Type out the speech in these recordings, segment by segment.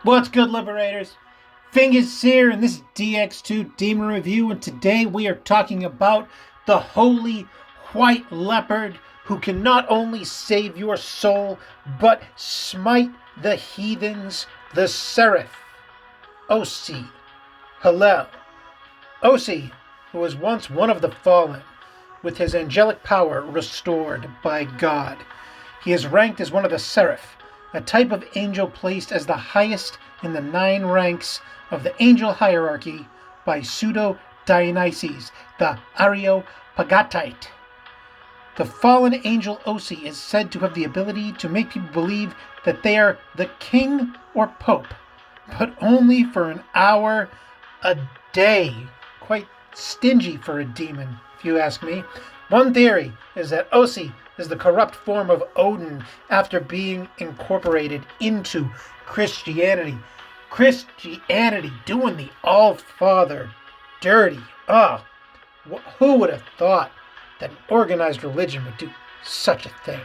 What's good, Liberators? Fingers here, and this is Dx2 Demon Review, and today we are talking about the holy white leopard who can not only save your soul, but smite the heathens, the seraph, Ose Hallel. Ose, who was once one of the fallen, with his angelic power restored by God. He is ranked as one of the seraph, a type of angel placed as the highest in the 9 ranks of the angel hierarchy by Pseudo-Dionysius, the Areopagitite. The fallen angel Ose is said to have the ability to make people believe that they are the king or pope, but only for an hour a day. Quite stingy for a demon, if you ask me. One theory is that Ose is the corrupt form of Odin after being incorporated into Christianity. Christianity doing the All-Father dirty. Who would have thought that an organized religion would do such a thing?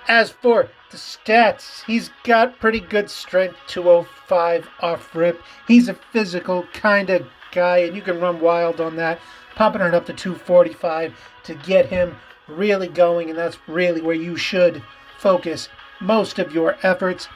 As for the stats, he's got pretty good strength, 205 off rip. He's a physical kind of guy, and you can run wild on that, pumping it up to 245 to get him really going, and that's really where you should focus most of your efforts.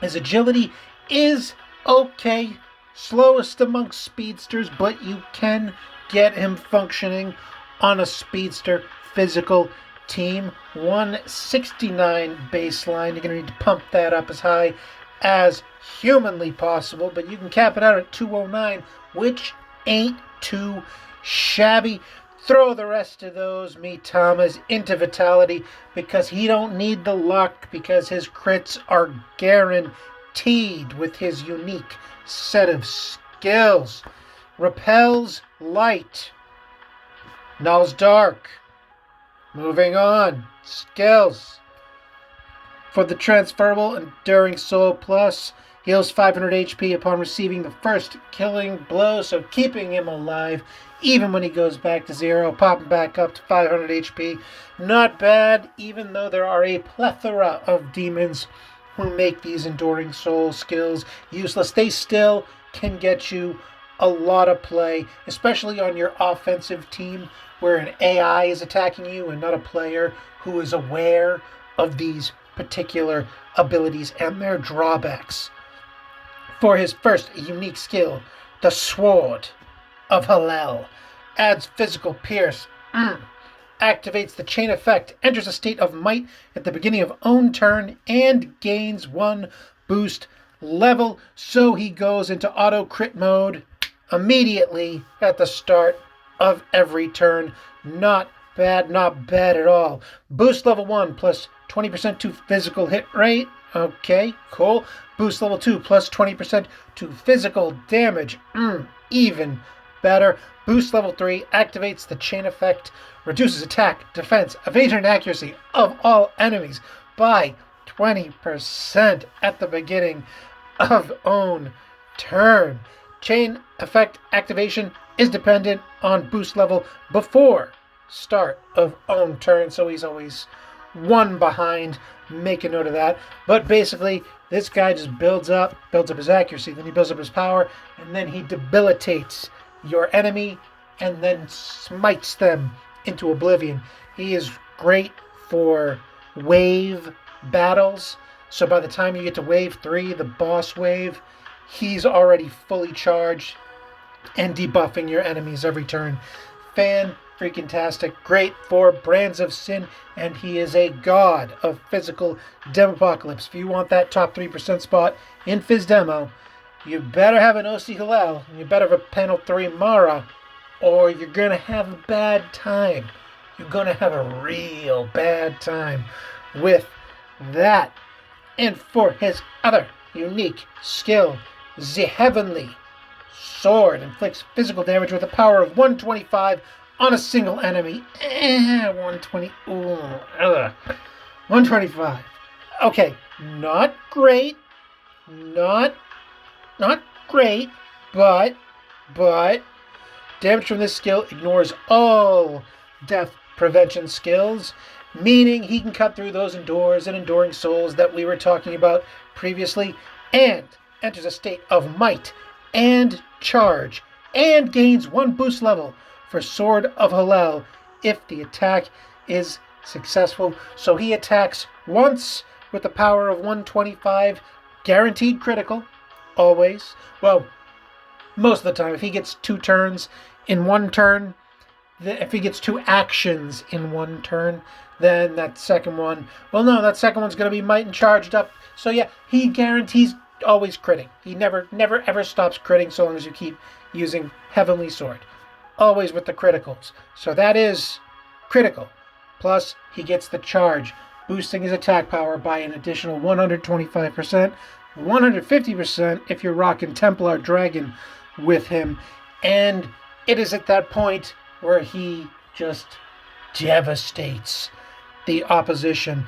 His agility is okay, slowest amongst speedsters, but you can get him functioning on a speedster physical team. 169 baseline. You're going to need to pump that up as high as humanly possible, but you can cap it out at 209, which ain't too shabby. Throw the rest of those Thomas into Vitality, because he don't need the luck, because his crits are guaranteed with his unique set of skills. Repels light, nulls dark. Moving on. Skills. For the transferable Enduring Soul Plus, heals 500 HP upon receiving the first killing blow, so keeping him alive even when he goes back to 0, popping back up to 500 HP. Not bad, even though there are a plethora of demons who make these Enduring Soul skills useless. They still can get you a lot of play, especially on your offensive team where an AI is attacking you and not a player who is aware of these particular abilities and their drawbacks. For his first unique skill, the Sword of Hallel, adds physical pierce, activates the chain effect, enters a state of might at the beginning of own turn, and gains 1 boost level, so he goes into auto crit mode immediately at the start of every turn. Not bad at all. Boost level 1 plus 20% to physical hit rate. Okay, cool. Boost level 2 plus 20% to physical damage. Even better. Boost level 3 activates the chain effect, reduces attack, defense, evasion, and accuracy of all enemies by 20% at the beginning of own turn. Chain effect activation is dependent on boost level before start of own turn, so he's always 1 behind. Make a note of that. But basically, this guy just builds up his accuracy, then he builds up his power, and then he debilitates your enemy and then smites them into oblivion. He is great for wave battles, so by the time you get to wave 3, the boss wave, he's already fully charged and debuffing your enemies every turn. Fan-freaking-tastic. Great for Brands of Sin, and he is a god of physical Demopocalypse. If you want that top 3% spot in Fizz Demo, you better have an Ose Hallel, and you better have a Panel 3 Mara, or you're going to have a bad time. You're going to have a real bad time with that. And for his other unique skill, the Heavenly Sword inflicts physical damage with a power of 125 on a single enemy. 120. 125. Okay, not great. Not great, but damage from this skill ignores all death prevention skills, meaning he can cut through those endures and enduring souls that we were talking about previously, and enters a state of might and charge, and gains 1 boost level for Sword of Hallel if the attack is successful. So he attacks once with the power of 125, guaranteed critical, always. Well, most of the time. If he gets 2 turns in 1 turn, if he gets 2 actions in 1 turn, then that second one, well, no, that second one's going to be might and charged up. So yeah, he guarantees always critting. He never ever stops critting so long as you keep using Heavenly Sword. Always with the criticals. So that is critical. Plus, he gets the charge, boosting his attack power by an additional 125%, 150% if you're rocking Templar Dragon with him. And it is at that point where he just devastates the opposition.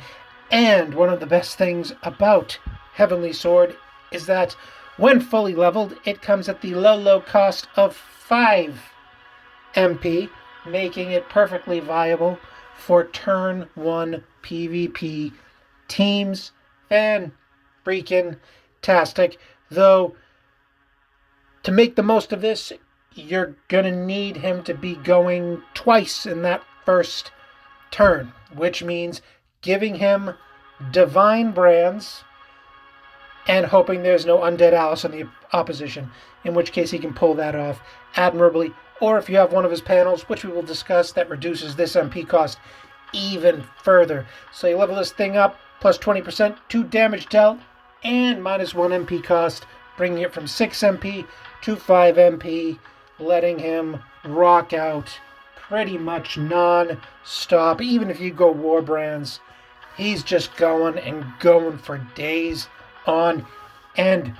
And one of the best things about Heavenly Sword is that when fully leveled, it comes at the low cost of 5 MP, making it perfectly viable for turn 1 PvP teams. Fan-freaking-tastic. Though, to make the most of this, you're going to need him to be going twice in that first turn, which means giving him Divine Brands and hoping there's no Undead Alice on the opposition, in which case he can pull that off admirably. Or if you have one of his panels, which we will discuss, that reduces this MP cost even further. So you level this thing up, plus 20%, 2 damage dealt, and minus 1 MP cost, bringing it from 6 MP to 5 MP, letting him rock out pretty much non-stop. Even if you go War Brands, he's just going and going for days on end.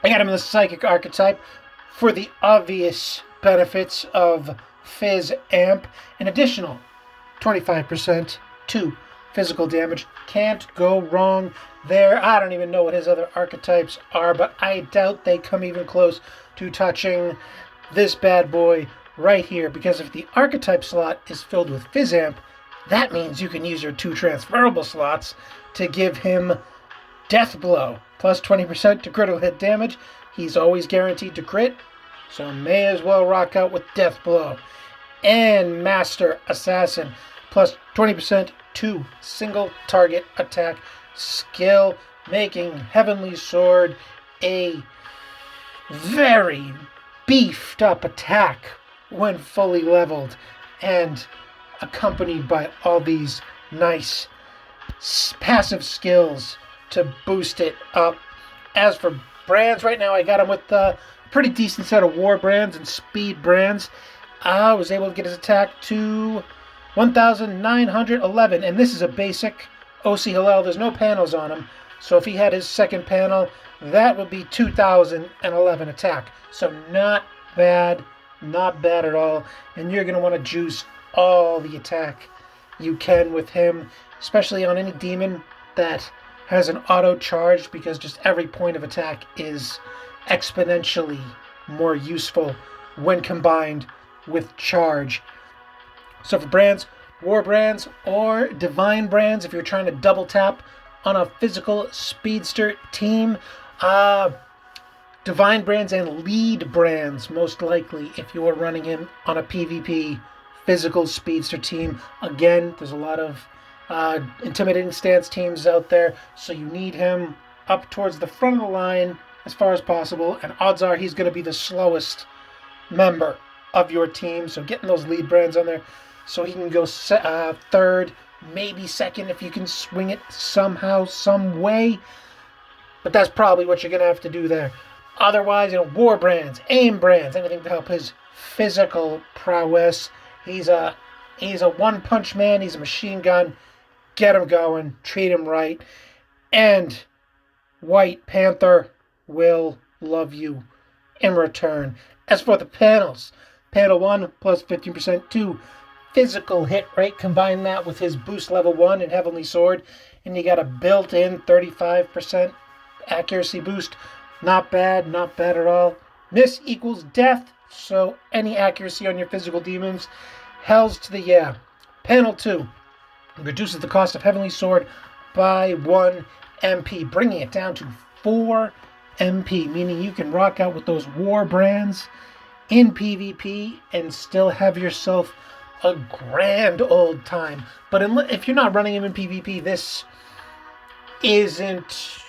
I got him in the Psychic archetype for the obvious benefits of Fizz Amp. An additional 25% to physical damage. Can't go wrong there. I don't even know what his other archetypes are, but I doubt they come even close to touching this bad boy right here, because if the archetype slot is filled with Fizz Amp, that means you can use your 2 transferable slots to give him Death Blow, plus 20% to critical hit damage. He's always guaranteed to crit, so may as well rock out with Death Blow. And Master Assassin, plus 20% to single target attack skill, making Heavenly Sword a very beefed up attack when fully leveled, and accompanied by all these nice passive skills to boost it up. As for brands, right now I got him with a pretty decent set of War Brands and Speed Brands. I was able to get his attack to 1,911, and this is a basic Ose Hallel. There's no panels on him, so if he had his second panel, that would be 2,011 attack. So not bad at all, and you're going to want to juice all the attack you can with him, especially on any demon that has an auto charge, because just every point of attack is exponentially more useful when combined with charge. So for brands, War Brands or Divine Brands, if you're trying to double tap on a physical speedster team, Divine Brands and Lead Brands, most likely, if you are running him on a PvP physical speedster team. Again, there's a lot of intimidating stance teams out there, so you need him up towards the front of the line as far as possible, and odds are he's going to be the slowest member of your team, so getting those Lead Brands on there so he can go third, maybe second if you can swing it somehow, some way. But that's probably what you're going to have to do there. Otherwise, War Brands, Aim Brands, anything to help his physical prowess. He's a one-punch man. He's a machine gun. Get him going. Treat him right. And White Panther will love you in return. As for the panels, panel 1 plus 15% to physical hit rate. Combine that with his boost level 1 in Heavenly Sword, and you got a built-in 35% accuracy boost. Not bad at all. Miss equals death, so any accuracy on your physical demons, hells to the yeah. Panel 2 reduces the cost of Heavenly Sword by 1 MP, bringing it down to 4 MP, meaning you can rock out with those war brands in PvP and still have yourself a grand old time. But if you're not running him in PvP, this isn't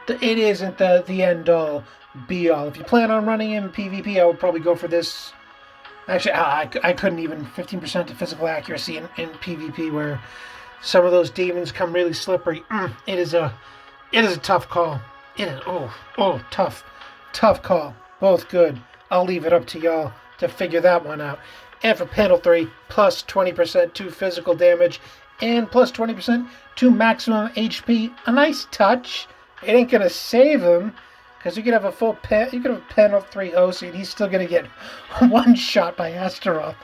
the end all be all. If you plan on running him in PvP, I would probably go for this. Actually, I couldn't even 15% to physical accuracy in PvP, where some of those demons come really slippery. It is a tough call. It is tough call. Both good. I'll leave it up to y'all to figure that one out. And for panel 3, plus 20% to physical damage and plus 20% to maximum HP. A nice touch. It ain't gonna save him, because you could have a panel 3 Ose, and he's still gonna get one shot by Astaroth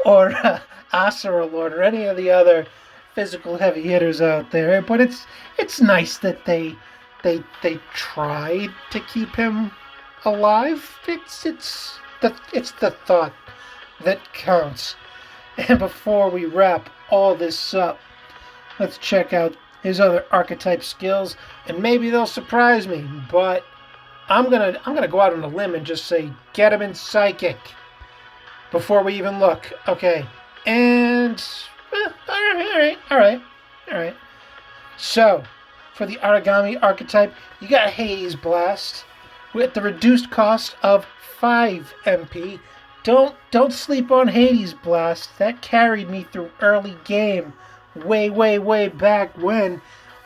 or Asura Lord or any of the other physical heavy hitters out there. But it's nice that they tried to keep him alive. It's the thought that counts. And before we wrap all this up, let's check out his other archetype skills, and maybe they'll surprise me, but I'm gonna go out on a limb and just say get him in Psychic before we even look. Okay, and all right. So for the Origami archetype, you got Hades Blast with the reduced cost of 5 MP. Don't sleep on Hades Blast. That carried me through early game, way back when,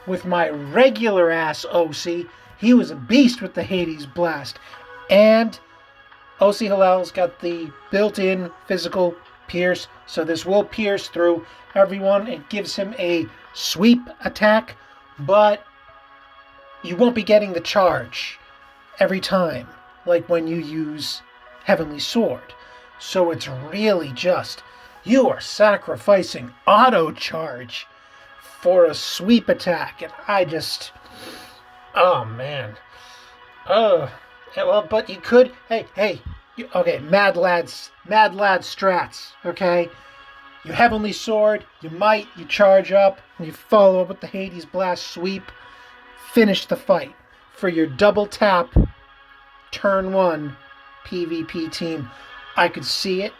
with my regular ass Ose. He was a beast with the Hades Blast. And Ose Hallel's got the built-in physical pierce, so this will pierce through everyone. It gives him a sweep attack, but you won't be getting the charge every time, like when you use Heavenly Sword. So it's really just, you are sacrificing auto charge for a sweep attack, and oh man. Well, but you could, okay, Mad Lad strats, okay? You Heavenly Sword, you charge up, and you follow up with the Hades Blast sweep, finish the fight for your double tap, turn 1 PvP team. I could see it.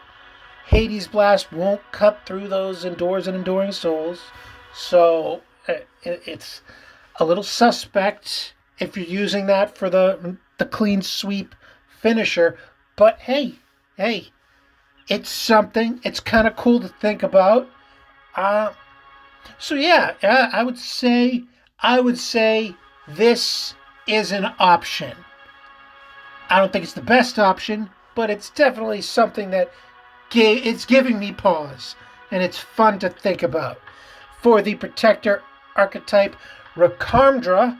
Hades Blast won't cut through those Endures and Enduring Souls, so it's a little suspect if you're using that for the clean sweep finisher. But hey, it's something. It's kind of cool to think about. So yeah, I would say this is an option. I don't think it's the best option, but it's definitely something that it's giving me pause, and it's fun to think about. For the Protector archetype, Rakamdra,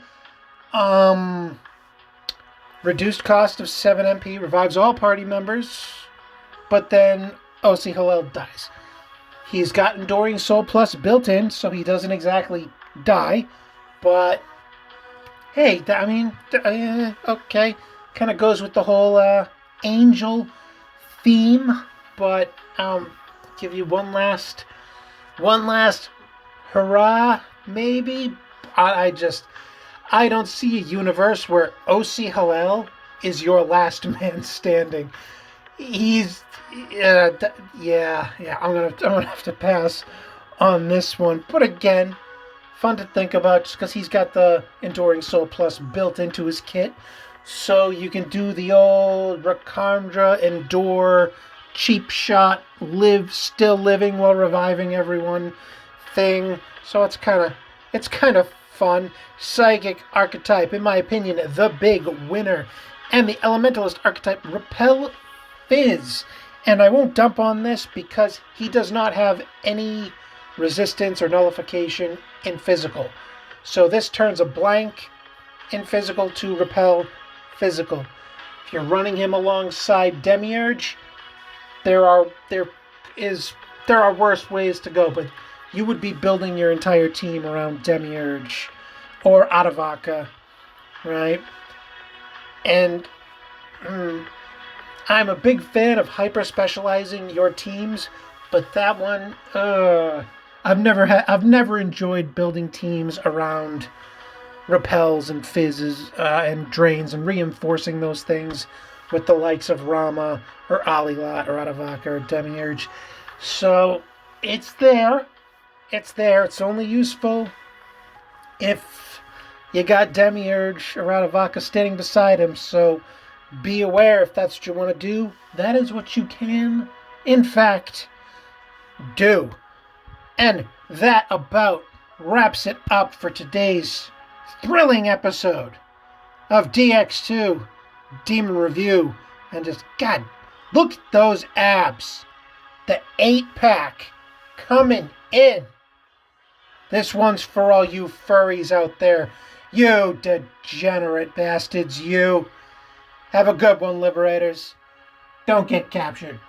reduced cost of 7 MP, revives all party members, but then Ose Hallel dies. He's got Enduring Soul Plus built in, so he doesn't exactly die, but hey, okay, kind of goes with the whole angel theme, but give you one last hurrah, maybe. I don't see a universe where Ose Hallel is your last man standing. He's I'm gonna have to pass on this one. But again, fun to think about, just because he's got the Enduring Soul Plus built into his kit, so you can do the old Rakamdra endure cheap shot, still living while reviving everyone thing. So it's kind of fun. Psychic archetype, in my opinion, the big winner. And the Elementalist archetype, Repel Fizz. And I won't dump on this because he does not have any resistance or nullification in physical. So this turns a blank in physical to repel physical. If you're running him alongside Demiurge, there are worse ways to go, but you would be building your entire team around Demiurge or Adavaka, right? And I'm a big fan of hyper-specializing your teams, but that one, I've never enjoyed building teams around repels and fizzes and drains, and reinforcing those things with the likes of Rama or Alilat or Adavaka or Demiurge. So it's there. It's there. It's only useful if you got Demiurge or Adavaka standing beside him. So be aware, if that's what you want to do, that is what you can, in fact, do. And that about wraps it up for today's thrilling episode of Dx2 Demon Review. And just, God, look at those abs. The 8-pack coming in. This one's for all you furries out there. You degenerate bastards, you. Have a good one, Liberators. Don't get captured.